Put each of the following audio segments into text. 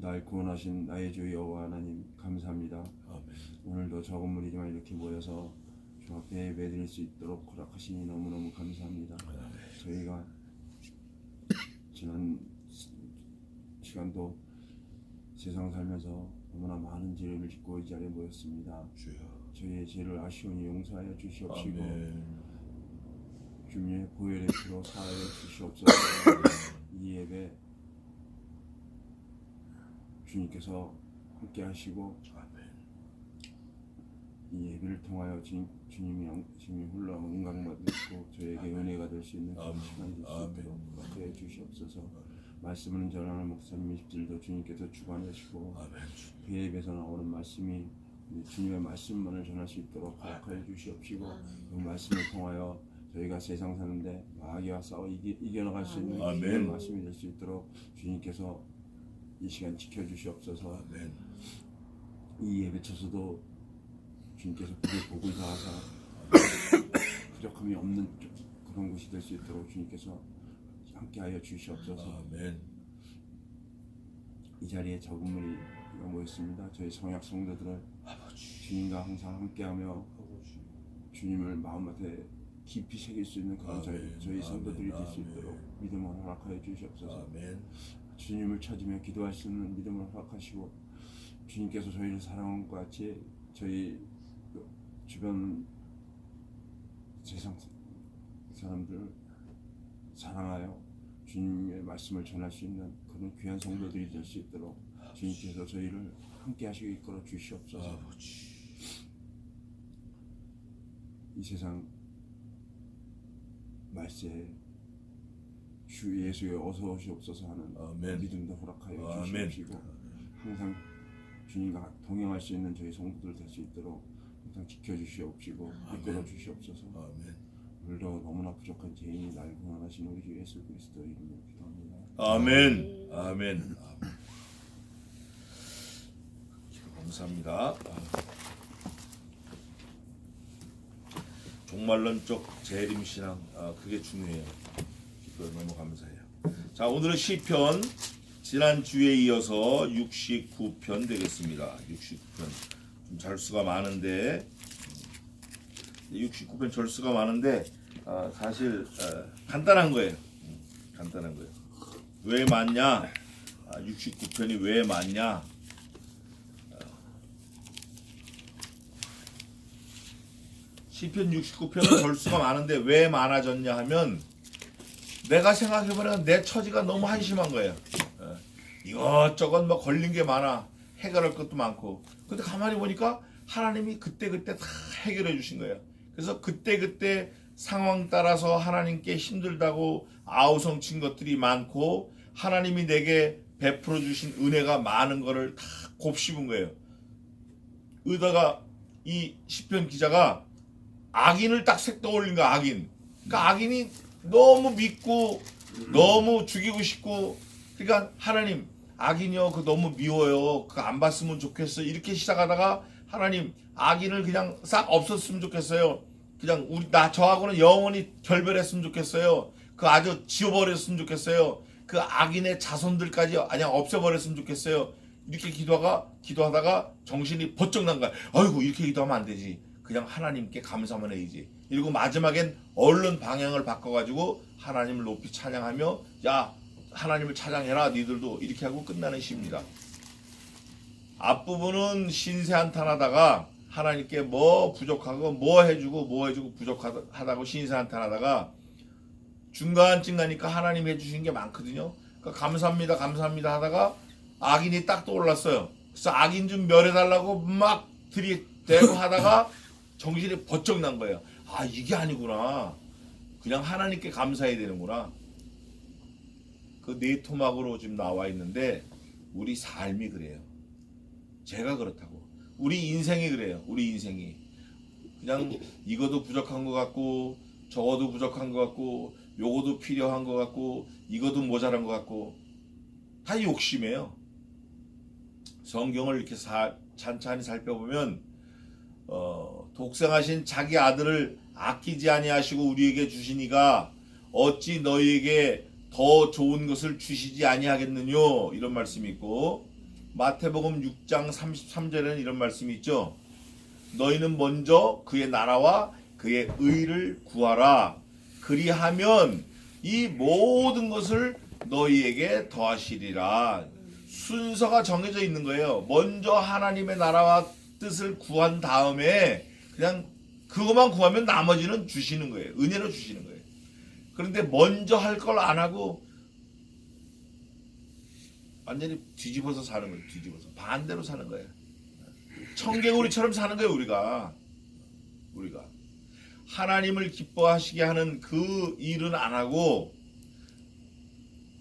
날 구원하신 나의 주 여호와 하나님 감사합니다. 아멘. 오늘도 적은 무리지만 이렇게 모여서 주 앞에 예배드릴 수 있도록 허락하시니 너무너무 감사합니다. 저희가 지난 시간도 세상 살면서 너무나 많은 죄를 짓고 이 자리에 모였습니다. 주여. 저희의 죄를 아시오니 용서하여 주시옵시고 아멘. 주님의 보혈의 피로 사하여 주시옵소서. 이 예배 주님께서 함께 하시고 아멘. 이 예배를 통하여 주님이 홀로 영광 받으시고 저에게 은혜가 될 수 있는 그런 시간이 될 수 있도록 함께해 주시옵소서. 말씀을 전하는 목사님 20절도 주님께서 주관하시고 그 예배에서 나오는 말씀이 주님의 말씀만을 전할 수 있도록 허락하여 주시옵시고 그 말씀을 통하여 저희가 세상 사는데 마귀와 싸워 이겨나갈 수 있는 그런 말씀이 될 수 있도록 주님께서 이 시간 지켜주시옵소서. 아멘. 이 예배 쳐서도 주님께서 복을 다하사 부족함이 없는 그런 곳이 될 수 있도록 주님께서 함께하여 주시옵소서. 아멘. 이 자리에 적은 무리가 모였습니다. 저희 성약 성도들은 주님과 항상 함께하며 주님을 마음밭에 깊이 새길 수 있는 그런 저희 성도들이 될 수 있도록 믿음을 허락하여 주시옵소서. 아멘. 주님을 찾으며 기도할 수 있는 믿음을 허락하시고 주님께서 저희를 사랑한 것 같이 저희 주변 세상 사람들을 사랑하여 주님의 말씀을 전할 수 있는 그런 귀한 성도들이 될 수 있도록 주님께서 저희를 함께 하시고 이끌어 주시옵소서. 이 세상 말세에 주 예수에 어서 오시옵소서 하는 믿음도 허락하여 주시옵시고 항상 주님과 동행할 수 있는 저희 성도들 될 수 있도록 항상 지켜주시옵시고 이끌어 주시옵소서. 오늘도 너무나 부족한 죄인이 날 구원하신 우리 주 예수 그리스도 이름으로 기도합니다. 아멘. 아멘. 감사합니다. 종말론적 재림신앙 그게 중요해요. 너무 감사해요. 자, 오늘은 시편 지난주에 이어서 69편 되겠습니다. 69편 좀 절수가 많은데 69편 절수가 많은데 사실 간단한 거예요. 간단한 거예요. 왜 많냐? 69편이 왜 많냐? 시편 69편은 절수가 많은데 왜 많아졌냐 하면 내가 생각해보니까 내 처지가 너무 한심한 거예요. 이것저것 뭐 걸린 게 많아. 해결할 것도 많고. 근데 가만히 보니까 하나님이 그때그때 다 해결해 주신 거예요. 그래서 그때그때 상황 따라서 하나님께 힘들다고 아우성친 것들이 많고 하나님이 내게 베풀어 주신 은혜가 많은 거를 다 곱씹은 거예요. 의다가 이 시편 기자가 악인을 딱 색 떠올린 거야. 악인. 그러니까 악인이 너무 믿고 너무 죽이고 싶고 그러니까 하나님 악인이요 그 너무 미워요 그거 안 봤으면 좋겠어 이렇게 시작하다가 하나님 악인을 그냥 싹 없었으면 좋겠어요. 그냥 저하고는 영원히 결별했으면 좋겠어요. 그 아주 지워버렸으면 좋겠어요. 그 악인의 자손들까지 그냥 없애버렸으면 좋겠어요. 이렇게 기도하다가 정신이 번쩍 난 거야. 아이고 이렇게 기도하면 안 되지. 그냥 하나님께 감사만 해야지. 그리고 마지막엔 얼른 방향을 바꿔가지고 하나님을 높이 찬양하며 야 하나님을 찬양해라 니들도 이렇게 하고 끝나는 시입니다. 앞부분은 신세한탄하다가 하나님께 뭐 부족하고 뭐 해주고 부족하다고 신세한탄하다가 중간쯤 가니까 하나님 해주신 게 많거든요. 그러니까 감사합니다 하다가 악인이 딱 떠올랐어요. 그래서 악인 좀 멸해달라고 막 들이대고 하다가 정신이 번쩍 난 거예요. 아 이게 아니구나. 그냥 하나님께 감사해야 되는구나. 그 네 토막으로 지금 나와 있는데 우리 삶이 그래요. 제가 그렇다고. 우리 인생이 그래요. 우리 인생이. 그냥 이것도 부족한 것 같고 저것도 부족한 것 같고 요것도 필요한 것 같고 이것도 모자란 것 같고 다 욕심이에요. 성경을 이렇게 찬찬히 살펴보면 독생하신 자기 아들을 아끼지 아니하시고 우리에게 주시니가 어찌 너희에게 더 좋은 것을 주시지 아니하겠느뇨 이런 말씀이 있고 마태복음 6장 33절에는 이런 말씀이 있죠. 너희는 먼저 그의 나라와 그의 의를 구하라. 그리하면 이 모든 것을 너희에게 더하시리라. 순서가 정해져 있는 거예요. 먼저 하나님의 나라와 뜻을 구한 다음에 그냥 그것만 구하면 나머지는 주시는 거예요. 은혜로 주시는 거예요. 그런데 먼저 할 걸 안 하고 완전히 뒤집어서 사는 거예요. 뒤집어서 반대로 사는 거예요. 청개구리처럼 사는 거예요. 우리가 하나님을 기뻐하시게 하는 그 일은 안 하고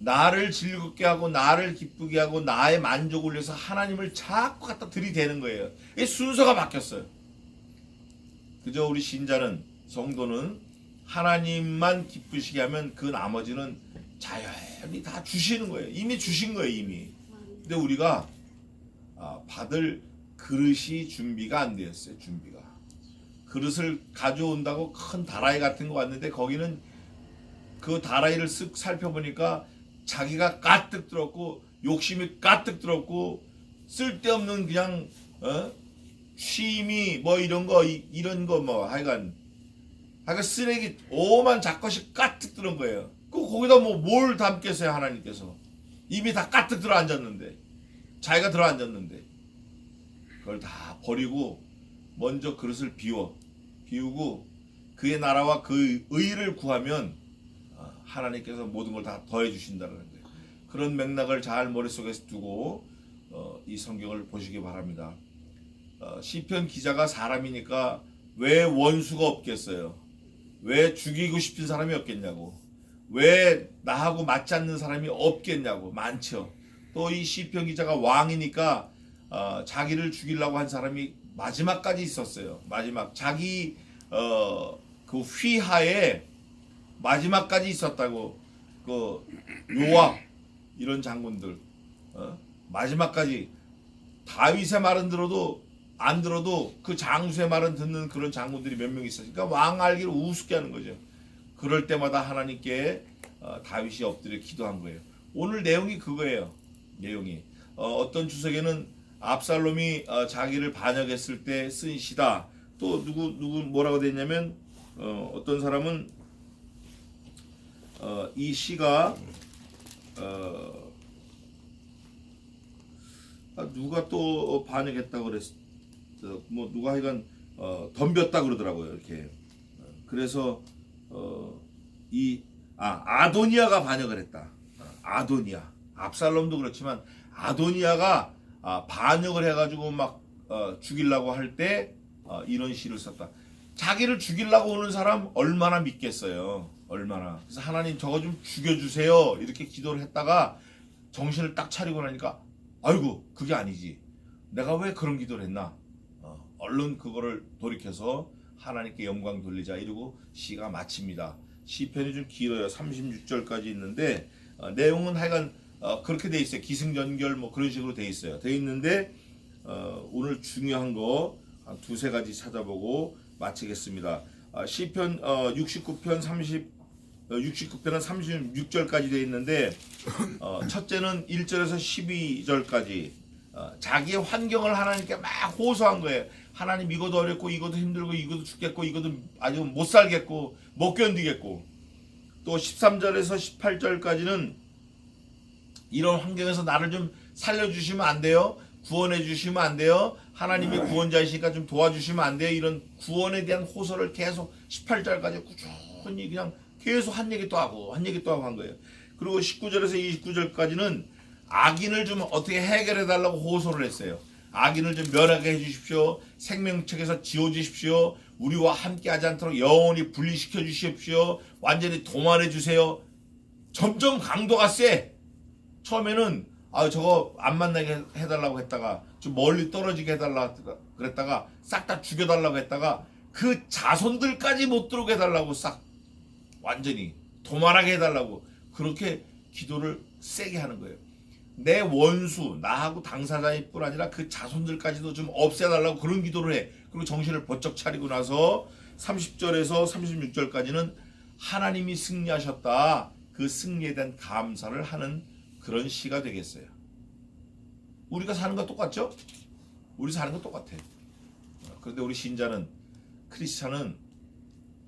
나를 즐겁게 하고 나를 기쁘게 하고 나의 만족을 위해서 하나님을 자꾸 갖다 들이대는 거예요. 이 순서가 바뀌었어요. 그저 우리 신자는, 성도는 하나님만 기쁘시게 하면 그 나머지는 자연히 다 주시는 거예요. 이미 주신 거예요. 이미. 근데 우리가 받을 그릇이 준비가 안 되었어요. 준비가. 그릇을 가져온다고 큰 다라이 같은 거 왔는데 거기는 그 다라이를 쓱 살펴보니까 자기가 가득 들었고 욕심이 가득 들었고 쓸데없는 그냥 취미 뭐 이런 거 뭐 하여간 쓰레기 오만 작것이 가득 들은 거예요. 거기다 뭐 뭘 담겠어요. 하나님께서 이미 다 가득 들어 앉았는데, 자기가 들어 앉았는데 그걸 다 버리고 먼저 그릇을 비우고 그의 나라와 그 의를 구하면 하나님께서 모든 걸 다 더해 주신다는 거예요. 그런 맥락을 잘 머릿속에 두고 이 성경을 보시기 바랍니다. 시편 기자가 사람이니까 왜 원수가 없겠어요? 왜 죽이고 싶은 사람이 없겠냐고. 왜 나하고 맞지 않는 사람이 없겠냐고. 많죠. 또 이 시편 기자가 왕이니까 자기를 죽이려고 한 사람이 마지막까지 있었어요. 마지막 자기 그 휘하에 마지막까지 있었다고. 그 요압 이런 장군들 마지막까지 다윗의 말은 들어도 안 들어도 그 장수의 말은 듣는 그런 장군들이 몇 명 있었으니까 왕 알기를 우습게 하는 거죠. 그럴 때마다 하나님께 다윗이 엎드려 기도한 거예요. 오늘 내용이 그거예요. 내용이 어떤 주석에는 압살롬이 자기를 반역했을 때 쓴 시다. 또 누구 뭐라고 됐냐면 어떤 사람은 이 시가 누가 또 반역했다고 그랬어. 뭐 누가 하여간 덤볐다 그러더라고요. 이렇게. 그래서 아도니아가 반역을 했다. 아도니아. 압살롬도 그렇지만 아도니아가 반역을 해가지고 막 죽이려고 할 때 이런 시를 썼다. 자기를 죽이려고 오는 사람 얼마나 믿겠어요. 얼마나. 그래서 하나님 저거 좀 죽여주세요. 이렇게 기도를 했다가 정신을 딱 차리고 나니까 아이고 그게 아니지. 내가 왜 그런 기도를 했나. 얼른 그거를 돌이켜서 하나님께 영광 돌리자 이러고 시가 마칩니다. 시편이 좀 길어요. 36절까지 있는데 내용은 하여간 그렇게 돼 있어요. 기승전결 뭐 그런 식으로 돼 있어요. 돼 있는데 오늘 중요한 거 한 두세 가지 찾아보고 마치겠습니다. 시편 69편은 36절까지 돼 있는데 첫째는 1절에서 12절까지 자기의 환경을 하나님께 막 호소한 거예요. 하나님 이것도 어렵고 이것도 힘들고 이것도 죽겠고 이것도 아주 못 살겠고 못 견디겠고. 또 13절에서 18절까지는 이런 환경에서 나를 좀 살려주시면 안 돼요? 구원해 주시면 안 돼요? 하나님이 구원자이시니까 좀 도와주시면 안 돼요? 이런 구원에 대한 호소를 계속 18절까지 꾸준히 그냥 계속 한 얘기 또 하고 한 얘기 또 하고 한 거예요. 그리고 19절에서 29절까지는 악인을 좀 어떻게 해결해 달라고 호소를 했어요. 악인을 좀 멸하게 해주십시오. 생명책에서 지워주십시오. 우리와 함께하지 않도록 영원히 분리시켜 주십시오. 완전히 도만해 주세요. 점점 강도가 세. 처음에는 저거 안 만나게 해달라고 했다가 좀 멀리 떨어지게 해달라고 그랬다가 싹 다 죽여달라고 했다가 그 자손들까지 못 들어오게 해달라고 싹 완전히 도만하게 해달라고 그렇게 기도를 세게 하는 거예요. 내 원수 나하고 당사자일 뿐 아니라 그 자손들까지도 좀 없애달라고 그런 기도를 해. 그리고 정신을 번쩍 차리고 나서 30절에서 36절까지는 하나님이 승리하셨다. 그 승리에 대한 감사를 하는 그런 시가 되겠어요. 우리가 사는 거 똑같죠? 우리 사는 거 똑같아. 그런데 우리 신자는, 크리스찬은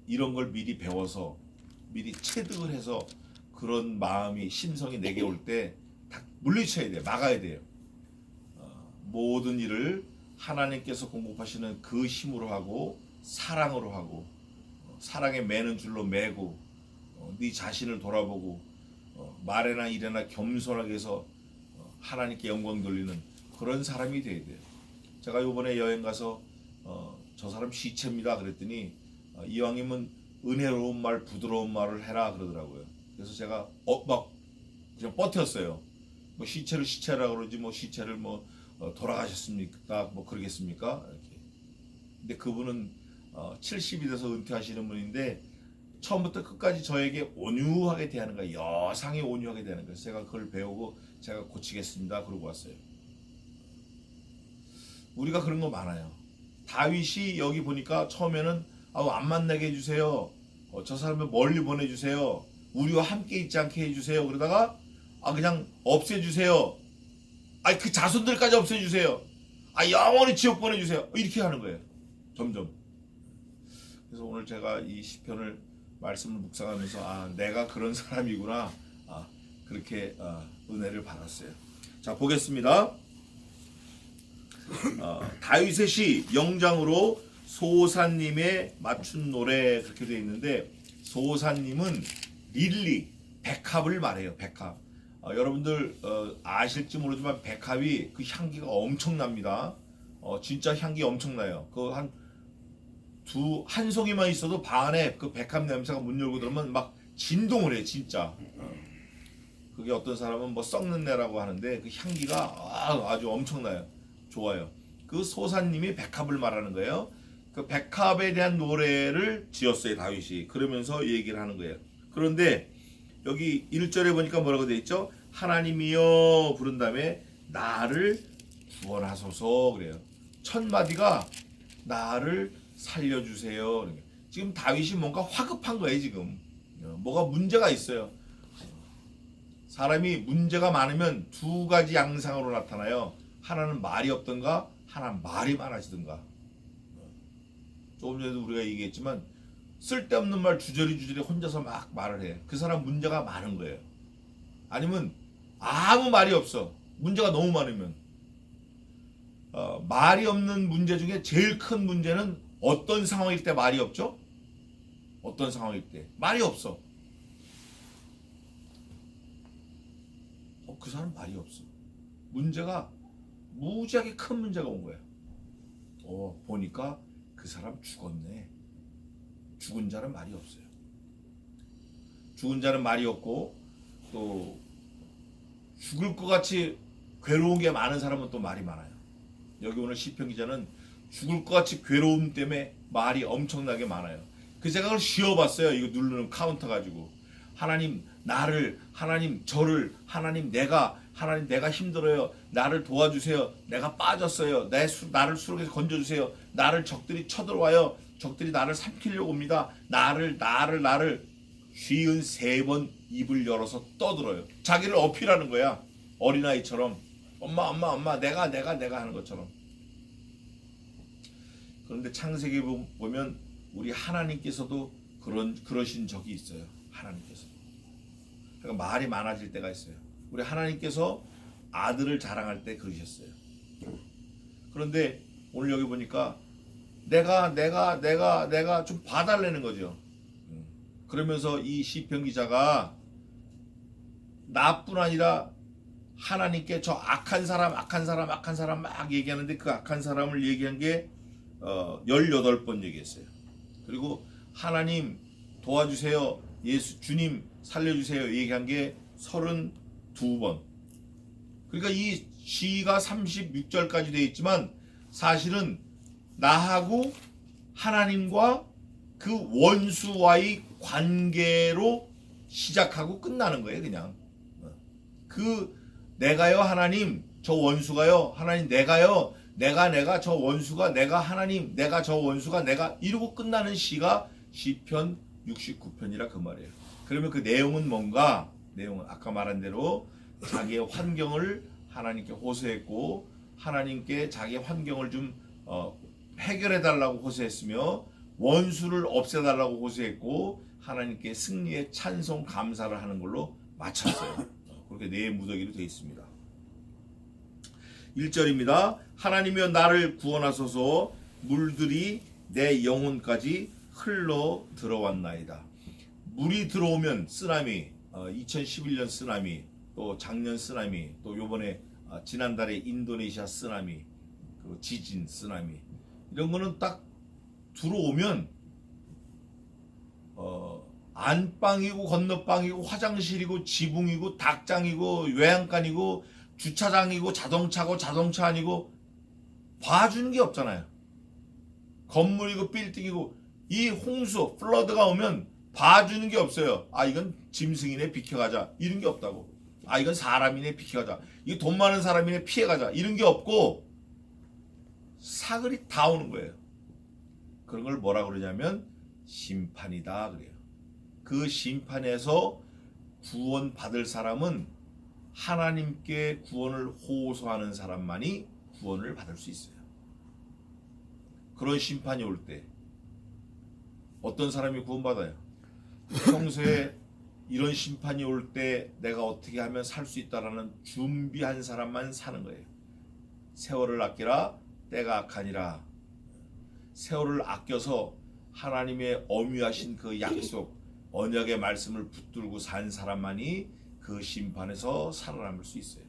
이런 걸 미리 배워서 미리 체득을 해서 그런 마음이, 심성이 내게 올 때 다 물리쳐야 돼. 막아야 돼요. 모든 일을 하나님께서 공급하시는 그 힘으로 하고, 사랑으로 하고, 사랑에 매는 줄로 매고, 네 자신을 돌아보고, 말에나 일에나 겸손하게 해서 하나님께 영광 돌리는 그런 사람이 돼야 돼요. 제가 이번에 여행 가서 저 사람 시체입니다 그랬더니 이왕이면 은혜로운 말, 부드러운 말을 해라 그러더라고요. 그래서 제가 막 그냥 버텼어요. 뭐 시체를 시체라 그러지, 뭐 시체를 뭐 돌아가셨습니까? 뭐 그러겠습니까? 이렇게. 근데 그분은 70이 돼서 은퇴하시는 분인데 처음부터 끝까지 저에게 온유하게 대하는 거예요. 여상히 온유하게 대하는 거예요. 제가 그걸 배우고 제가 고치겠습니다 그러고 왔어요. 우리가 그런 거 많아요. 다윗이 여기 보니까 처음에는 안 만나게 해주세요. 저 사람을 멀리 보내주세요. 우리와 함께 있지 않게 해주세요. 그러다가 그냥 없애주세요. 그 자손들까지 없애주세요. 영원히 지옥 보내주세요. 이렇게 하는 거예요. 점점. 그래서 오늘 제가 이 시편을 말씀을 묵상하면서 내가 그런 사람이구나. 그렇게 은혜를 받았어요. 자, 보겠습니다. 다윗의 시 영장으로 소사님의 맞춘 노래 그렇게 되어 있는데, 소사님은 릴리, 백합을 말해요. 백합. 여러분들 아실지 모르지만 백합이 그 향기가 엄청납니다. 진짜 향기 엄청나요. 그 한 송이만 있어도 방 안에 그 백합 냄새가 문 열고 들어오면 막 진동을 해 진짜. 그게 어떤 사람은 뭐 썩는 내라고 하는데 그 향기가 아주 엄청나요. 좋아요. 그 소사님이 백합을 말하는 거예요. 그 백합에 대한 노래를 지었어요 다윗이. 그러면서 얘기를 하는 거예요. 그런데 여기 1절에 보니까 뭐라고 되어 있죠? 하나님이여 부른 다음에 나를 구원하소서 그래요. 첫 마디가 나를 살려주세요. 지금 다윗이 뭔가 화급한 거예요. 지금 뭐가 문제가 있어요. 사람이 문제가 많으면 두 가지 양상으로 나타나요. 하나는 말이 없던가, 하나는 말이 많아지던가. 조금 전에도 우리가 얘기했지만 쓸데없는 말 주저리 혼자서 막 말을 해. 그 사람 문제가 많은 거예요. 아니면 아무 말이 없어. 문제가 너무 많으면. 말이 없는 문제 중에 제일 큰 문제는 어떤 상황일 때 말이 없죠? 어떤 상황일 때 말이 없어. 그 사람 말이 없어. 문제가 무지하게 큰 문제가 온 거야. 보니까 그 사람 죽었네. 죽은 자는 말이 없어요. 죽은 자는 말이 없고, 또 죽을 것 같이 괴로운 게 많은 사람은 또 말이 많아요. 여기 오늘 시편 기자는 죽을 것 같이 괴로움 때문에 말이 엄청나게 많아요. 제가 그걸 쉬어봤어요. 이거 누르는 카운터 가지고. 하나님 나를, 하나님 저를, 하나님 내가 힘들어요. 나를 도와주세요. 내가 빠졌어요. 나를 수렁에서 건져주세요. 나를 적들이 쳐들어와요. 적들이 나를 삼키려고 옵니다. 나를 53번 입을 열어서 떠들어요. 자기를 어필하는 거야. 어린아이처럼. 엄마 내가 하는 것처럼. 그런데 창세기 보면 우리 하나님께서도 그러신 적이 있어요. 하나님께서. 그러니까 말이 많아질 때가 있어요. 우리 하나님께서 아들을 자랑할 때 그러셨어요. 그런데 오늘 여기 보니까 내가 좀 봐달라는 거죠. 그러면서 이 시편 기자가 나뿐 아니라 하나님께 저 악한 사람 막 얘기하는데 그 악한 사람을 얘기한 게 18번 얘기했어요. 그리고 하나님 도와주세요. 주님 살려주세요. 얘기한 게 32번. 그러니까 이 시가 36절까지 되어 있지만 사실은 나하고 하나님과 그 원수와의 관계로 시작하고 끝나는 거예요. 그냥 내가요 하나님 저 원수가요 하나님 내가요 내가 저 원수가 내가 하나님 내가 저 원수가 내가 이러고 끝나는 시가 시편 69편이라 그 말이에요. 그러면 그 내용은 뭔가? 내용은 아까 말한 대로 자기의 환경을 하나님께 호소했고 하나님께 자기 환경을 좀 해결해 달라고 호소했으며 원수를 없애달라고 호소했고 하나님께 승리의 찬송 감사를 하는 걸로 마쳤어요. 그렇게 네 무더기로 되어 있습니다. 1절입니다. 하나님이여 나를 구원하소서 물들이 내 영혼까지 흘러 들어왔나이다. 물이 들어오면 쓰나미, 2011년 쓰나미, 또 작년 쓰나미, 또 요번에 지난달에 인도네시아 쓰나미, 그 지진 쓰나미, 이런 거는 딱 들어오면 안방이고 건너방이고 화장실이고 지붕이고 닭장이고 외양간이고 주차장이고 자동차고 자동차 아니고 봐주는 게 없잖아요. 건물이고 빌딩이고 이 홍수 플러드가 오면 봐주는 게 없어요. 아 이건 짐승이네 비켜가자 이런 게 없다고. 아 이건 사람이네 비켜가자. 이거 돈 많은 사람이네 피해가자 이런 게 없고 사글이 다 오는 거예요. 그런 걸 뭐라 그러냐면 심판이다 그래요. 그 심판에서 구원받을 사람은 하나님께 구원을 호소하는 사람만이 구원을 받을 수 있어요. 그런 심판이 올 때 어떤 사람이 구원받아요? 평소에 이런 심판이 올 때 내가 어떻게 하면 살 수 있다라는 준비한 사람만 사는 거예요. 세월을 아끼라 때가 악하니라. 세월을 아껴서 하나님의 엄유하신 그 약속 언약의 말씀을 붙들고 산 사람만이 그 심판에서 살아남을 수 있어요.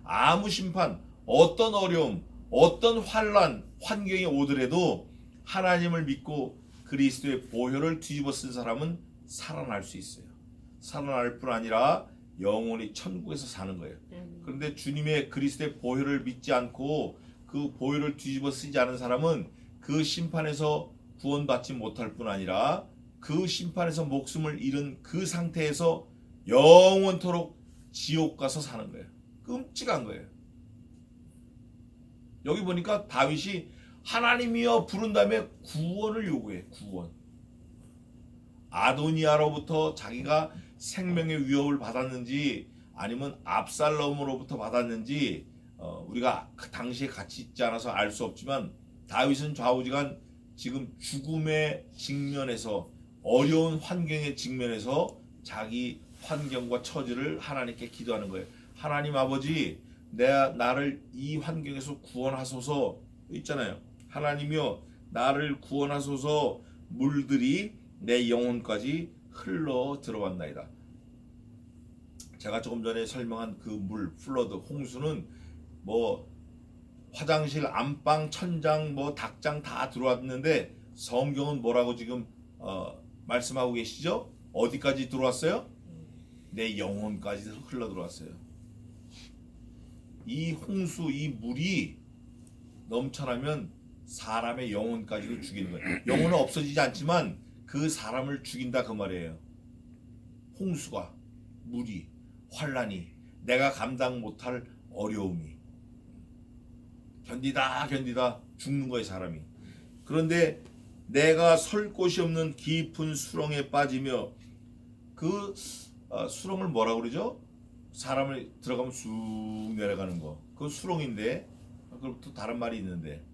아무 심판, 어떤 어려움, 어떤 환란, 환경이 오더라도 하나님을 믿고 그리스도의 보혈을 뒤집어 쓴 사람은 살아날 수 있어요. 살아날 뿐 아니라 영원히 천국에서 사는 거예요. 그런데 주님의 그리스도의 보혈을 믿지 않고 그 보혈을 뒤집어 쓰지 않은 사람은 그 심판에서 구원받지 못할 뿐 아니라 그 심판에서 목숨을 잃은 그 상태에서 영원토록 지옥 가서 사는 거예요. 끔찍한 거예요. 여기 보니까 다윗이 하나님이여 부른 다음에 구원을 요구해. 구원. 아도니아로부터 자기가 생명의 위협을 받았는지 아니면 압살롬으로부터 받았는지 우리가 그 당시에 같이 있지 않아서 알 수 없지만 다윗은 좌우지간 지금 죽음의 직면에서 어려운 환경의 직면에서 자기 환경과 처지를 하나님께 기도하는 거예요. 하나님 아버지 나를 이 환경에서 구원하소서 있잖아요. 하나님이여 나를 구원하소서 물들이 내 영혼까지 흘러 들어왔나이다. 제가 조금 전에 설명한 그 물, 플러드, 홍수는 뭐 화장실, 안방, 천장, 뭐 닭장 다 들어왔는데 성경은 뭐라고 지금 말씀하고 계시죠? 어디까지 들어왔어요? 내 영혼까지 흘러 들어왔어요. 이 홍수, 이 물이 넘쳐나면 사람의 영혼까지도 죽이는 거예요. 영혼은 없어지지 않지만 그 사람을 죽인다 그 말이에요. 홍수가, 물이, 환란이, 내가 감당 못할 어려움이 견디다 죽는 거예요 사람이. 그런데 내가 설 곳이 없는 깊은 수렁에 빠지며 그 수렁을 뭐라 그러죠? 사람을 들어가면 쑥 내려가는 거. 그 수렁인데 그럼 또 다른 말이 있는데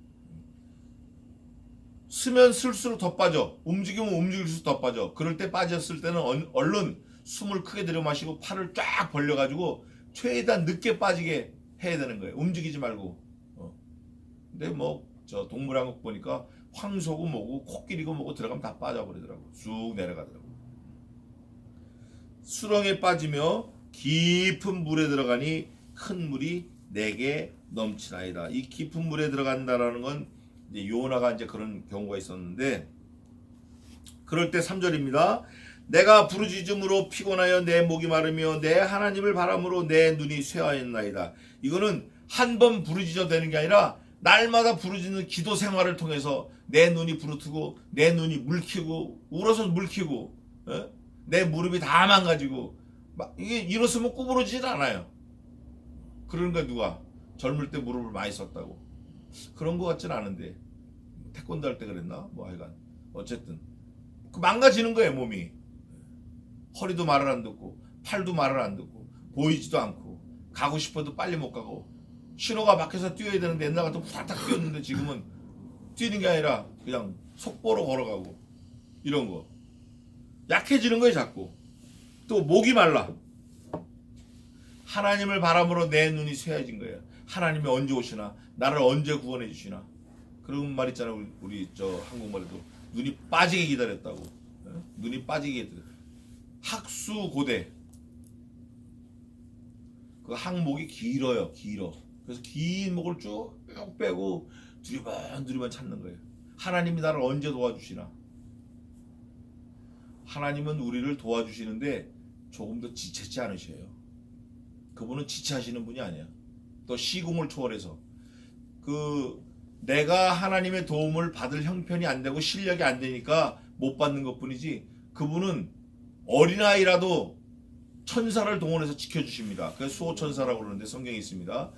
쓰면 쓸수록 더 빠져. 움직이면 움직일수록 더 빠져. 그럴 때 빠졌을 때는 얼른 숨을 크게 들여 마시고 팔을 쫙 벌려가지고 최대한 늦게 빠지게 해야 되는 거예요. 움직이지 말고. 근데 뭐 저 동물왕국 보니까 황소고 뭐고 코끼리고 뭐고 들어가면 다 빠져버리더라고. 쑥 내려가더라고. 수렁에 빠지며 깊은 물에 들어가니 큰 물이 내게 넘치나이다. 이 깊은 물에 들어간다라는 건 이제 요나가 이제 그런 경우가 있었는데 그럴 때 3절입니다. 내가 부르짖음으로 피곤하여 내 목이 마르며 내 하나님을 바람으로 내 눈이 쇠하였나이다. 이거는 한 번 부르짖어 되는 게 아니라 날마다 부르짖는 기도 생활을 통해서 내 눈이 부르트고 내 눈이 물키고 울어서 물키고 내 무릎이 다 망가지고 이게 일어서면 구부러지질 않아요. 그러니까 누가 젊을 때 무릎을 많이 썼다고 그런 것 같진 않은데 태권도 할 때 그랬나 뭐 하여간 어쨌든 그 망가지는 거예요. 몸이 허리도 말을 안 듣고 팔도 말을 안 듣고 보이지도 않고 가고 싶어도 빨리 못 가고 신호가 밖에서 뛰어야 되는데 옛날 같으면 후다닥 뛰었는데 지금은 뛰는 게 아니라 그냥 속보로 걸어가고 이런 거. 약해지는 거예요 자꾸. 또 목이 말라. 하나님을 바람으로 내 눈이 쇠해진 거예요. 하나님이 언제 오시나? 나를 언제 구원해 주시나? 그런 말 있잖아요. 우리 저 한국말에도 눈이 빠지게 기다렸다고. 눈이 빠지게 기다렸다. 학수고대. 그 항목이 길어요. 길어. 그래서 긴 목을 쭉 빼고 두리번 찾는 거예요. 하나님이 나를 언제 도와주시나? 하나님은 우리를 도와주시는데 조금 더 지체치 않으셔요. 그분은 지체하시는 분이 아니야. 또 시공을 초월해서 내가 하나님의 도움을 받을 형편이 안 되고 실력이 안 되니까 못 받는 것뿐이지 그분은 어린아이라도 천사를 동원해서 지켜주십니다. 그래서 수호천사라고 그러는데 성경에 있습니다.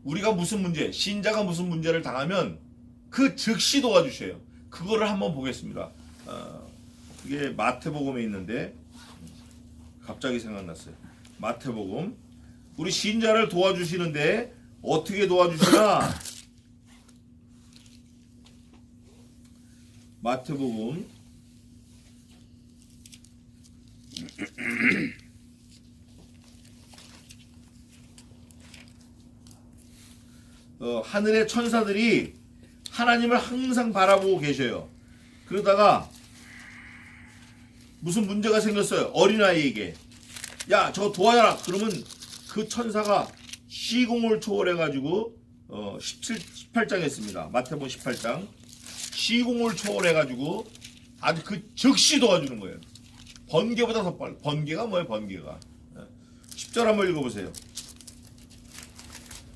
우리가 무슨 문제, 신자가 무슨 문제를 당하면 그 즉시 도와주셔요. 그거를 한번 보겠습니다. 그게 마태복음에 있는데 갑자기 생각났어요. 마태복음. 우리 신자를 도와주시는데 어떻게 도와주시나? 마태복음 '하늘의 천사들이 하나님을 항상 바라보고 계셔요. 그러다가 무슨 문제가 생겼어요. 어린아이에게. 야, 저거 도와라. 그러면 그 천사가 시공을 초월해가지고 18장에 있습니다. 마태복음 18장. 시공을 초월해가지고 아주 그 즉시 도와주는 거예요. 번개보다 더 빨리. 번개가 뭐예요? 번개가. 10절 한번 읽어보세요.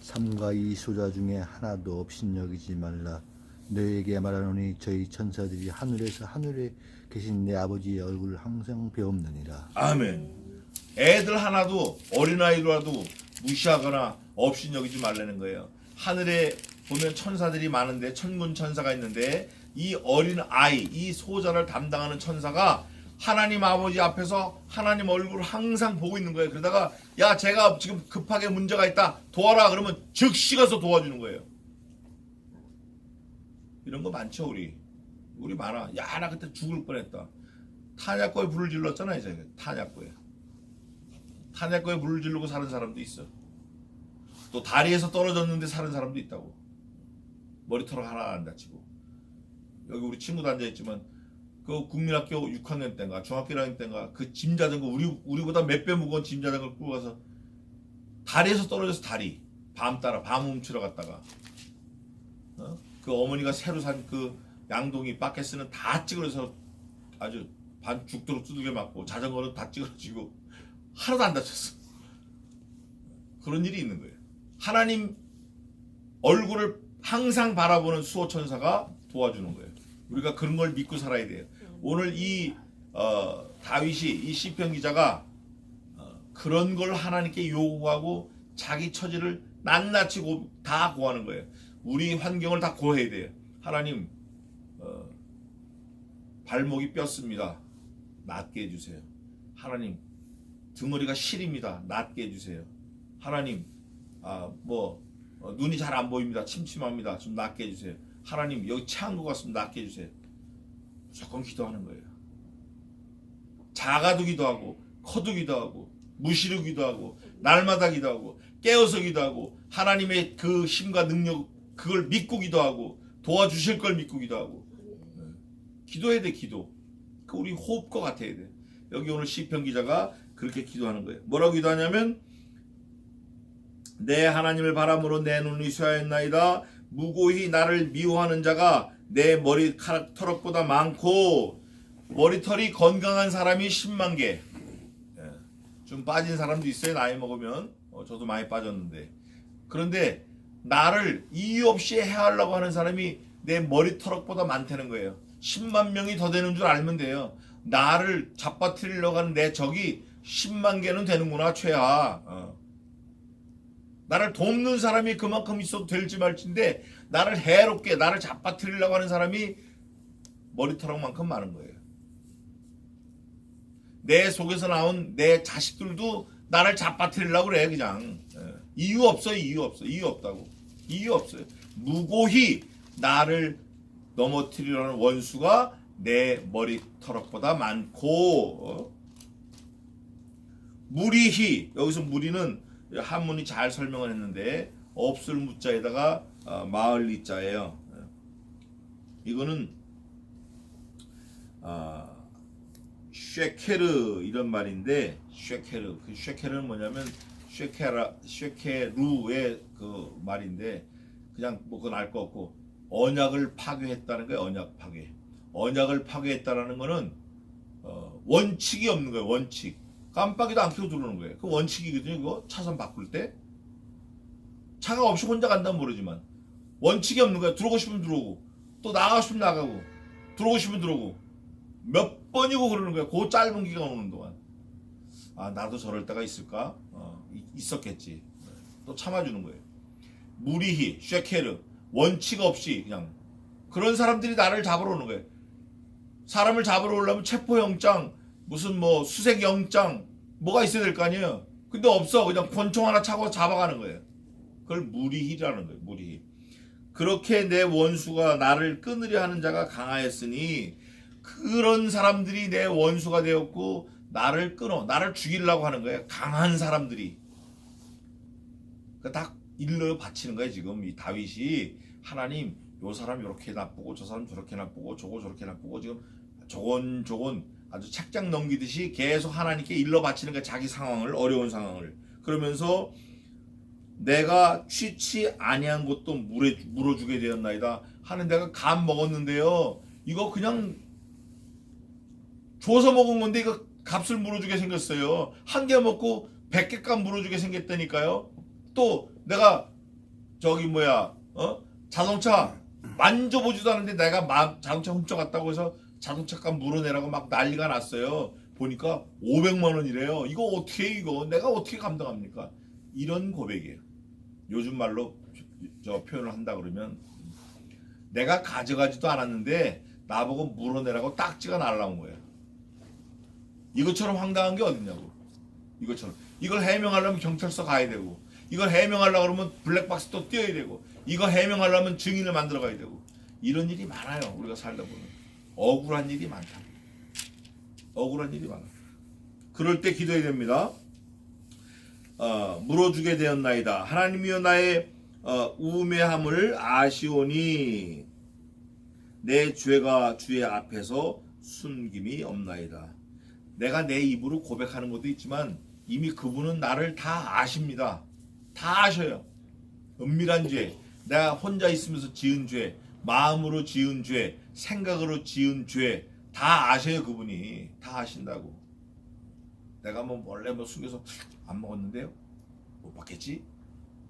삼가 이 소자 중에 하나도 업신여기지 말라. 너에게 말하노니 저희 천사들이 하늘에 계신 내 아버지의 얼굴을 항상 배옵느니라. 아멘. 애들 하나도 어린아이라도 무시하거나 업신여기지 말라는 거예요. 하늘에 보면 천사들이 많은데 천군 천사가 있는데 이 어린아이, 이 소자를 담당하는 천사가 하나님 아버지 앞에서 하나님 얼굴을 항상 보고 있는 거예요. 그러다가 야, 제가 지금 급하게 문제가 있다. 도와라. 그러면 즉시 가서 도와주는 거예요. 이런 거 많죠, 우리 많아. 야, 나 그때 죽을 뻔했다. 탄약고에 불을 질렀잖아, 이제. 탄약고에 불을 지르고 사는 사람도 있어. 또 다리에서 떨어졌는데 사는 사람도 있다고. 머리털 하나 안 다치고. 여기 우리 친구도 앉아있지만 그 국민학교 6학년 때인가 중학교 1학년 때인가 그 짐자전거 우리보다 몇 배 무거운 짐자전거 끌고 가서 다리에서 떨어져서 밤 훔치러 갔다가 그 어머니가 새로 산 그 양동이 바켓스는 다 찌그러서 아주 반 죽도록 두들겨 맞고 자전거는 다 찌그러지고 하나도 안 다쳤어. 그런 일이 있는 거예요. 하나님 얼굴을 항상 바라보는 수호천사가 도와주는 거예요. 우리가 그런 걸 믿고 살아야 돼요. 오늘 이 다윗이 이 시편 기자가 그런 걸 하나님께 요구하고 자기 처지를 낱낱이 다 고하는 거예요. 우리 환경을 다 고해야 돼요. 하나님, 발목이 뼈습니다. 낫게 해주세요. 하나님, 등허리가 실입니다. 낫게 해주세요. 하나님, 눈이 잘 안 보입니다. 침침합니다. 좀 낫게 해주세요. 하나님, 여기 체한 것 같으면 낫게 해주세요. 무조건 기도하는 거예요. 작아도 기도하고 커도 기도하고 무시로 기도하고 날마다 기도하고 깨어서 기도하고 하나님의 그 힘과 능력 그걸 믿고 기도하고 도와주실 걸 믿고 기도하고 기도해야 돼. 기도. 그 우리 호흡과 같아야 돼. 여기 오늘 시편 기자가 그렇게 기도하는 거예요. 뭐라고 기도하냐면 내 하나님을 바람으로 내 눈이 쇠하였나이다. 무고히 나를 미워하는 자가 내 머리카락 털럭보다 많고 머리털이 건강한 사람이 10만 개. 좀 빠진 사람도 있어요. 나이 먹으면. 저도 많이 빠졌는데. 그런데 나를 이유 없이 해하려고 하는 사람이 내 머리털럭보다 많다는 거예요. 10만 명이 더 되는 줄 알면 돼요. 나를 잡아뜨리려고 하는 내 적이 10만 개는 되는구나, 최하. 나를 돕는 사람이 그만큼 있어도 될지 말지인데 나를 해롭게 나를 잡아뜨리려고 하는 사람이 머리털럭만큼 많은 거예요. 내 속에서 나온 내 자식들도 나를 잡아뜨리려고 그래. 그냥 이유 없어요. 이유 없어. 이유 없다고. 이유 없어요. 무고히 나를 넘어뜨리려는 원수가 내 머리털럭보다 많고 무리히 여기서 무리는 한문이 잘 설명을 했는데 없을 무자에다가 마을 리자예요. 이거는 쉐케르 이런 말인데 쉐케르 그 쉐케르는 뭐냐면 쉐케루의 그 말인데 그냥 뭐 그건 알 거 없고 언약을 파괴했다는 거예요. 언약 파괴. 언약을 파괴했다라는 거는 원칙이 없는 거예요. 원칙. 깜빡이도 안 켜고 들어오는 거예요. 그 원칙이거든요. 이거 차선 바꿀 때 차가 없이 혼자 간다면 모르지만 원칙이 없는 거야. 들어오고 싶으면 들어오고 또 나가고 싶으면 나가고 들어오고 싶으면 들어오고 몇 번이고 그러는 거야. 그 짧은 기간 오는 동안. 아 나도 저럴 때가 있을까? 있었겠지. 또 참아주는 거예요. 무리히 쉐케르 원칙 없이 그냥 그런 사람들이 나를 잡으러 오는 거예요. 사람을 잡으러 오려면 체포영장 무슨 뭐 수색영장 뭐가 있어야 될 거 아니에요. 근데 없어. 그냥 권총 하나 차고 잡아가는 거예요. 그걸 무리히라는 거예요. 무리히. 그렇게 내 원수가 나를 끊으려 하는 자가 강하였으니 그런 사람들이 내 원수가 되었고 나를 끊어 나를 죽이려고 하는 거예요. 강한 사람들이. 다 일러 바치는 거예요. 지금 이 다윗이 하나님 요 사람 이렇게 나쁘고 저 사람 저렇게 나쁘고 저거 저렇게 나쁘고 지금 저건 아주 책장 넘기듯이 계속 하나님께 일러 바치는 거예요. 자기 상황을 어려운 상황을. 그러면서 내가 취치 아니한 것도 물어주게 되었나이다. 하는 내가 감 먹었는데요. 이거 그냥 줘서 먹은 건데 이거 값을 물어주게 생겼어요. 한 개 먹고 100개 값 물어주게 생겼다니까요. 또 내가 저기 자동차 만져보지도 않는데 내가 자동차 훔쳐갔다고 해서 자동차 값 물어내라고 막 난리가 났어요. 보니까 500만 원이래요. 이거 어떻게 이거 내가 어떻게 감당합니까? 이런 고백이에요. 요즘 말로 저 표현을 한다 그러면 내가 가져가지도 않았는데 나보고 물어내라고 딱지가 날라온 거예요. 이것처럼 황당한 게 어딨냐고. 이것처럼. 이걸 해명하려면 경찰서 가야 되고 이걸 해명하려고 그러면 블랙박스 또 띄어야 되고 이거 해명하려면 증인을 만들어 가야 되고 이런 일이 많아요. 우리가 살다 보면 억울한 일이 많다. 억울한 일이 많아. 그럴 때 기도해야 됩니다. 물어주게 되었나이다. 하나님이여 나의 우매함을 아시오니 내 죄가 주의 앞에서 숨김이 없나이다. 내가 내 입으로 고백하는 것도 있지만 이미 그분은 나를 다 아십니다. 다 아셔요. 은밀한 죄, 내가 혼자 있으면서 지은 죄, 마음으로 지은 죄, 생각으로 지은 죄 다 아셔요. 그분이 다 아신다고. 내가 원래 숨겨서 안 먹었는데요. 못 받겠지?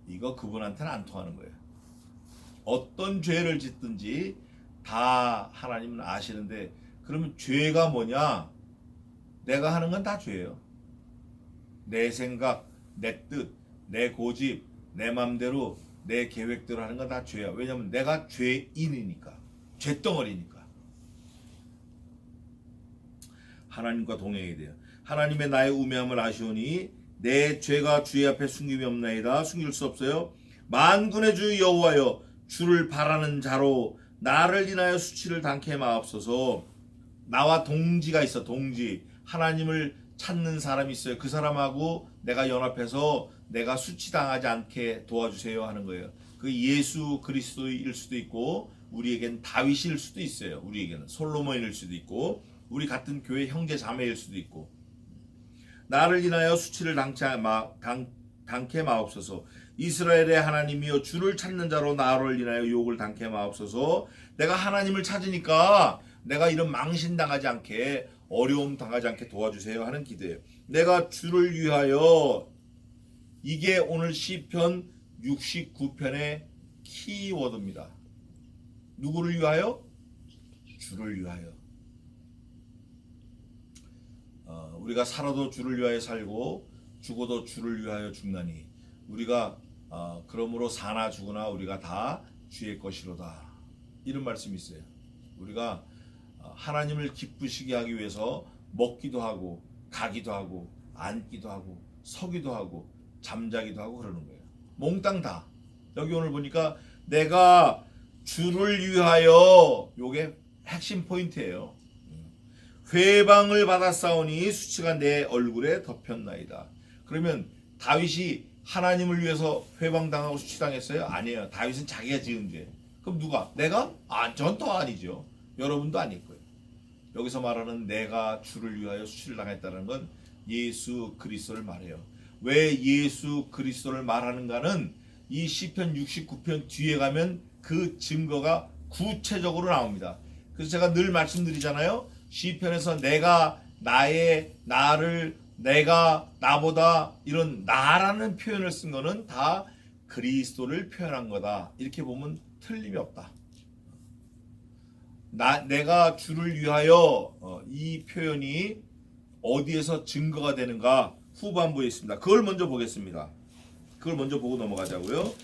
이거 그분한테는 안 통하는 거예요. 어떤 죄를 짓든지 다 하나님은 아시는데 그러면 죄가 뭐냐? 내가 하는 건 다 죄예요. 내 생각, 내 뜻, 내 고집, 내 맘대로 내 계획대로 하는 건 다 죄야. 왜냐면 내가 죄인이니까. 죄덩어리니까. 하나님과 동행해야 돼요. 하나님의 나의 우매함을 아시오니 내 죄가 주의 앞에 숨김이 없나이다. 숨길 수 없어요. 만군의 주 여호와여 주를 바라는 자로 나를 인하여 수치를 당케 마옵소서. 나와 동지가 있어. 동지. 하나님을 찾는 사람이 있어요. 그 사람하고 내가 연합해서 내가 수치당하지 않게 도와주세요 하는 거예요. 그 예수 그리스도일 수도 있고 우리에겐 다윗일 수도 있어요. 우리에게는 솔로몬일 수도 있고 우리 같은 교회 형제 자매일 수도 있고 나를 인하여 수치를 당케 마옵소서. 이스라엘의 하나님이여 주를 찾는 자로 나를 인하여 욕을 당케 마옵소서. 내가 하나님을 찾으니까 내가 이런 망신당하지 않게 어려움 당하지 않게 도와주세요 하는 기도예요. 내가 주를 위하여 이게 오늘 시편 69편의 키워드입니다. 누구를 위하여? 주를 위하여. 우리가 살아도 주를 위하여 살고 죽어도 주를 위하여 죽나니 우리가 그러므로 사나 죽으나 우리가 다 주의 것이로다. 이런 말씀이 있어요. 우리가 하나님을 기쁘시게 하기 위해서 먹기도 하고 가기도 하고 앉기도 하고 서기도 하고 잠자기도 하고 그러는 거예요. 몽땅 다. 여기 오늘 보니까 내가 주를 위하여, 요게 핵심 포인트예요. 회방을 받았사오니 수치가 내 얼굴에 덮였나이다. 그러면 다윗이 하나님을 위해서 회방당하고 수치당했어요? 아니에요. 다윗은 자기가 지은 죄. 그럼 누가? 내가? 전 또 아니죠. 여러분도 아닐 거예요. 여기서 말하는 내가 주를 위하여 수치를 당했다는 건 예수 그리스도를 말해요. 왜 예수 그리스도를 말하는가는 이 시편 69편 뒤에 가면 그 증거가 구체적으로 나옵니다. 그래서 제가 늘 말씀드리잖아요. 시편에서 내가 나를 내가 나보다 이런 나라는 표현을 쓴 거는 다 그리스도를 표현한 거다. 이렇게 보면 틀림이 없다. 내가 주를 위하여 이 표현이 어디에서 증거가 되는가 후반부에 있습니다. 그걸 먼저 보겠습니다. 그걸 먼저 보고 넘어가자고요.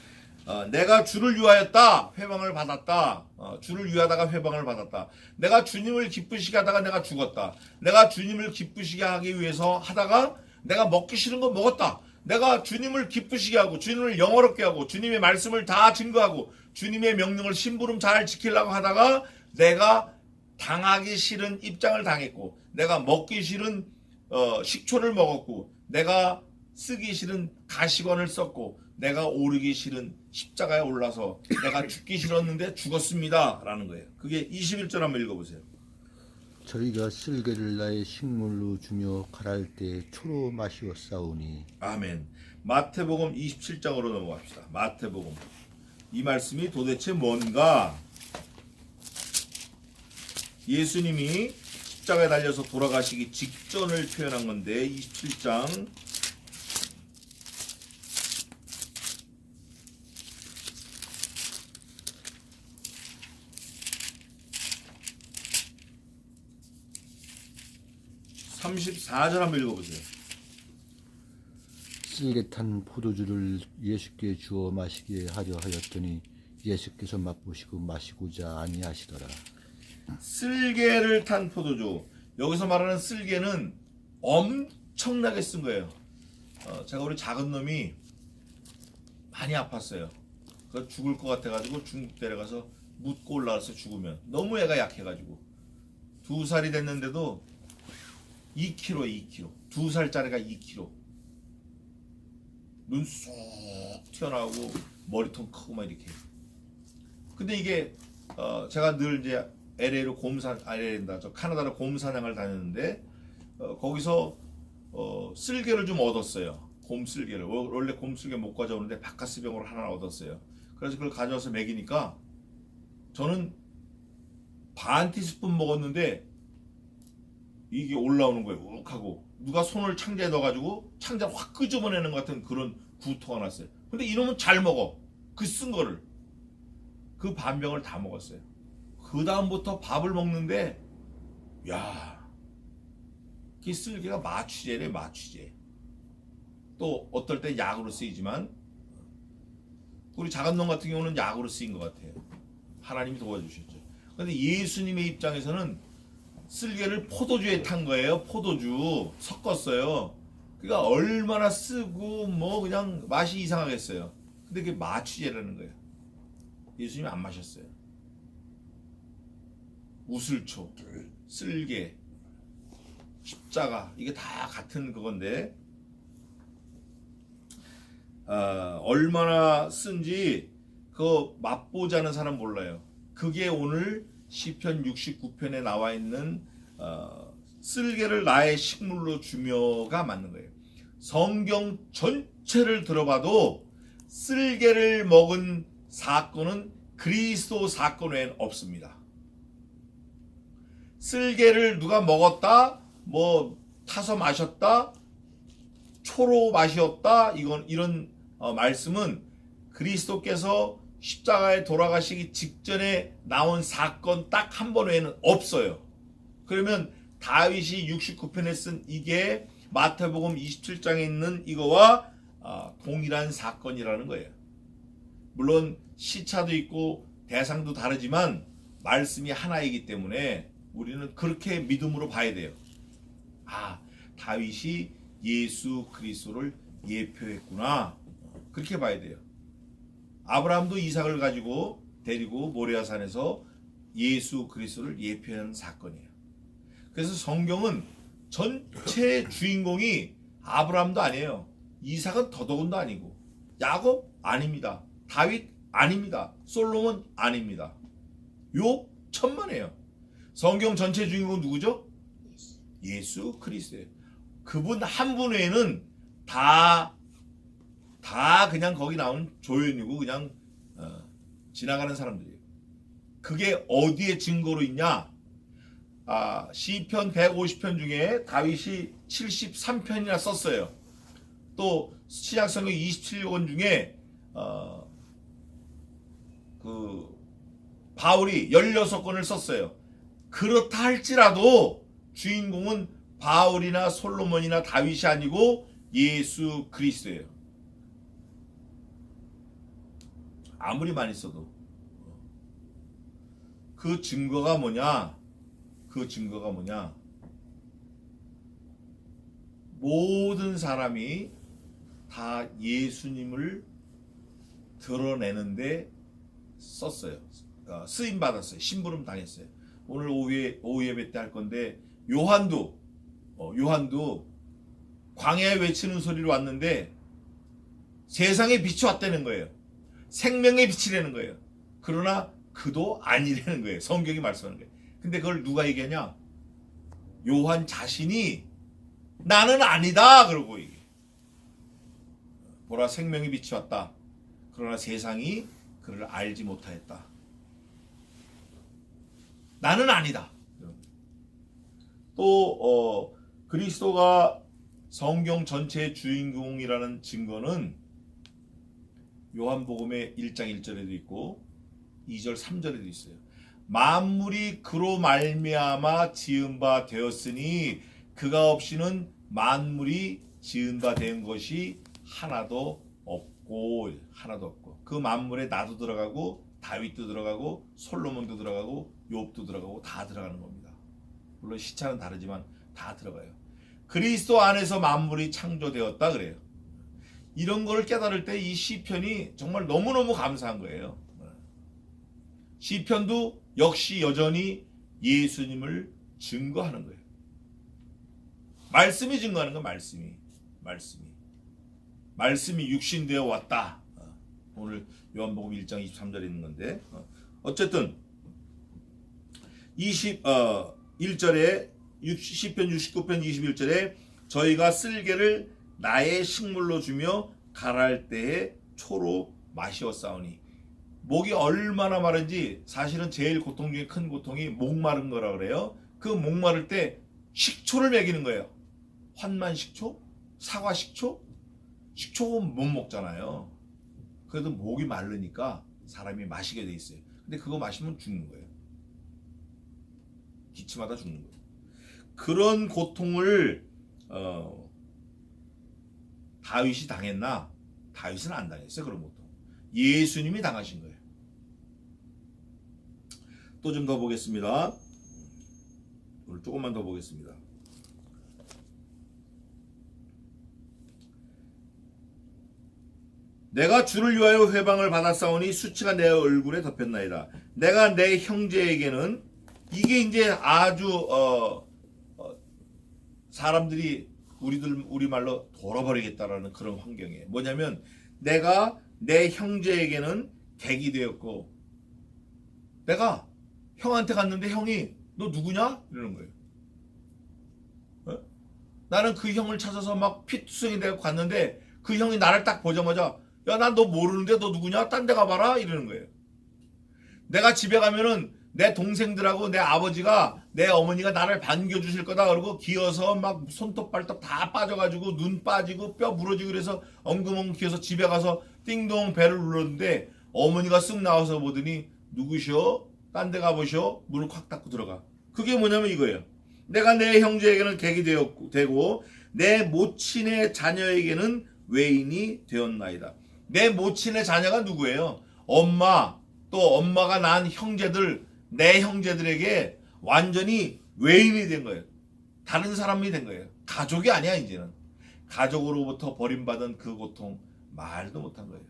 내가 주를 위하였다. 회방을 받았다. 주를 위하다가 회방을 받았다. 내가 주님을 기쁘시게 하다가 내가 죽었다. 내가 주님을 기쁘시게 하기 위해서 하다가 내가 먹기 싫은 거 먹었다. 내가 주님을 기쁘시게 하고 주님을 영화롭게 하고 주님의 말씀을 다 증거하고 주님의 명령을 심부름 잘 지키려고 하다가 내가 당하기 싫은 입장을 당했고 내가 먹기 싫은 식초를 먹었고 내가 쓰기 싫은 가시관을 썼고 내가 오르기 싫은 십자가에 올라서 내가 죽기 싫었는데 죽었습니다 라는 거예요. 그게 21절 한번 읽어보세요. 저희가 쓸개를 나의 식물로 주며 갈할 때 초로 마시었사오니. 아멘. 마태복음 27장으로 넘어갑시다. 마태복음. 이 말씀이 도대체 뭔가? 예수님이 십자가에 달려서 돌아가시기 직전을 표현한 건데 27장 34절 한번 읽어보세요. 쓸개 탄 포도주를 예수께 주어 마시게 하려 하였더니 예수께서 맛보시고 마시고자 아니하시더라. 쓸개를 탄 포도주. 여기서 말하는 쓸개는 엄청나게 쓴 거예요. 제가 우리 작은 놈이 많이 아팠어요. 그 죽을 것 같아가지고 중국 데려가서 묻고 올라와서 죽으면 너무 애가 약해가지고 2살이 됐는데도 2kg 2kg 2살짜리가 2kg 눈 쏙 튀어나오고 머리통 크고 막 이렇게. 근데 이게 제가 늘 이제 LA로 저 카나다로 곰 사냥을 다녔는데 거기서 쓸개를 좀 얻었어요. 곰 쓸개를. 원래 곰 쓸개 못 가져오는데 바카스병으로 하나 얻었어요. 그래서 그걸 가져와서 먹이니까 저는 반 티스푼 먹었는데 이게 올라오는 거예요. 욱 하고 누가 손을 창자에 넣어가지고 창자를 확 끄집어내는 것 같은 그런 구토가 났어요. 근데 이놈은 잘 먹어. 그 쓴 거를. 그 반병을 다 먹었어요. 그 다음부터 밥을 먹는데 야, 이 쓸개가 마취제래. 마취제. 또 어떨 때 약으로 쓰이지만 우리 작은 놈 같은 경우는 약으로 쓰인 것 같아요. 하나님이 도와주셨죠. 근데 예수님의 입장에서는 쓸개를 포도주에 탄 거예요. 포도주 섞었어요. 그러니까 얼마나 쓰고 뭐 그냥 맛이 이상하겠어요. 근데 그게 마취제라는 거예요. 예수님이 안 마셨어요. 우슬초, 쓸개, 십자가 이게 다 같은 그건데 얼마나 쓴지 그거 맛보자는 사람 몰라요. 그게 오늘 시편 69편에 나와 있는 쓸개를 나의 식물로 주며가 맞는 거예요. 성경 전체를 들어봐도 쓸개를 먹은 사건은 그리스도 사건 외엔 없습니다. 쓸개를 누가 먹었다, 뭐 타서 마셨다, 초로 마셨다, 이런 말씀은 그리스도께서 십자가에 돌아가시기 직전에 나온 사건 딱 한 번 외에는 없어요. 그러면 다윗이 69편에 쓴 이게 마태복음 27장에 있는 이거와 동일한 사건이라는 거예요. 물론 시차도 있고 대상도 다르지만 말씀이 하나이기 때문에 우리는 그렇게 믿음으로 봐야 돼요. 다윗이 예수 그리스도를 예표했구나. 그렇게 봐야 돼요. 아브라함도 이삭을 가지고 데리고 모리아산에서 예수 그리스도를 예표한 사건이에요. 그래서 성경은 전체 주인공이 아브라함도 아니에요. 이삭은 더더군도 아니고, 야곱 아닙니다. 다윗 아닙니다. 솔로몬 아닙니다. 욥 천만에요. 성경 전체 주인공은 누구죠? 예수 그리스도예요. 그분 한 분 외에는 다 그냥 거기 나오는 조연이고 그냥 지나가는 사람들이에요. 그게 어디에 증거로 있냐? 시편 150편 중에 다윗이 73편이나 썼어요. 또 신약성경 27권 중에 바울이 16권을 썼어요. 그렇다 할지라도 주인공은 바울이나 솔로몬이나 다윗이 아니고 예수 그리스도예요. 아무리 많이 써도. 그 증거가 뭐냐? 모든 사람이 다 예수님을 드러내는데 썼어요. 쓰임 받았어요. 심부름 당했어요. 오늘 오후 예배 때 할 건데 요한도 광야에 외치는 소리로 왔는데 세상에 빛이 왔다는 거예요. 생명의 빛이라는 거예요. 그러나 그도 아니라는 거예요. 성경이 말씀하는 거예요. 근데 그걸 누가 얘기하냐? 요한 자신이 나는 아니다 그러고 얘기해. 보라 생명의 빛이 왔다. 그러나 세상이 그를 알지 못하였다. 나는 아니다. 또 그리스도가 성경 전체의 주인공이라는 증거는 요한복음의 1장 1절에도 있고 2절 3절에도 있어요. 만물이 그로 말미암아 지은 바 되었으니 그가 없이는 만물이 지은 바 된 것이 하나도 없고 그 만물에 나도 들어가고 다윗도 들어가고 솔로몬도 들어가고 욥도 들어가고 다 들어가는 겁니다. 물론 시차는 다르지만 다 들어가요. 그리스도 안에서 만물이 창조되었다 그래요. 이런 걸 깨달을 때 이 시편이 정말 너무너무 감사한 거예요. 시편도 역시 여전히 예수님을 증거하는 거예요. 말씀이 증거하는 건 말씀이 육신되어 왔다. 오늘 요한복음 1장 23절에 있는 건데 어쨌든 1절에 시편 69편 21절에 저희가 쓸개를 나의 식물로 주며 가랄 때에 초로 마시었사오니 목이 얼마나 마른지 사실은 제일 고통 중에 큰 고통이 목 마른 거라 그래요. 그 목 마를 때 식초를 먹이는 거예요. 환만 식초? 사과 식초? 식초는 못 먹잖아요. 그래도 목이 마르니까 사람이 마시게 돼 있어요. 근데 그거 마시면 죽는 거예요. 기침하다 죽는 거예요. 그런 고통을 다윗이 당했나? 다윗은 안 당했어요. 그런 고통. 예수님이 당하신 거예요. 또 좀 더 보겠습니다. 오늘 조금만 더 보겠습니다. 내가 주를 위하여 회방을 받았사오니 수치가 내 얼굴에 덮였나이다. 내가 내 형제에게는 이게 이제 아주 사람들이 우리말로 돌아버리겠다라는 그런 환경이에요. 뭐냐면 내가 내 형제에게는 객이 되었고 내가 형한테 갔는데 형이 너 누구냐? 이러는 거예요. 나는 그 형을 찾아서 막 피투성이 되고 갔는데 그 형이 나를 딱 보자마자 야, 난 너 모르는데 너 누구냐? 딴 데 가봐라 이러는 거예요. 내가 집에 가면은 내 동생들하고 내 아버지가 내 어머니가 나를 반겨주실 거다 그러고 기어서 막 손톱 발톱 다 빠져가지고 눈 빠지고 뼈 부러지고 그래서 엉금엉금 기어서 집에 가서 띵동 배를 눌렀는데 어머니가 쓱 나와서 보더니 누구시오? 딴 데 가보시오? 문을 콱 닫고 들어가. 그게 뭐냐면 이거예요. 내가 내 형제에게는 객이 되고 내 모친의 자녀에게는 외인이 되었나이다. 내 모친의 자녀가 누구예요? 엄마, 또 엄마가 낳은 형제들, 내 형제들에게 완전히 외인이 된 거예요. 다른 사람이 된 거예요. 가족이 아니야 이제는. 가족으로부터 버림받은 그 고통 말도 못한 거예요.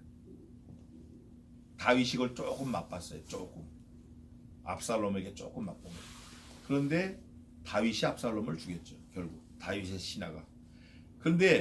다윗이 그걸 조금 맛봤어요. 조금. 압살롬에게 조금 맛본 거예요. 그런데 다윗이 압살롬을 죽였죠. 결국 다윗의 신하가. 그런데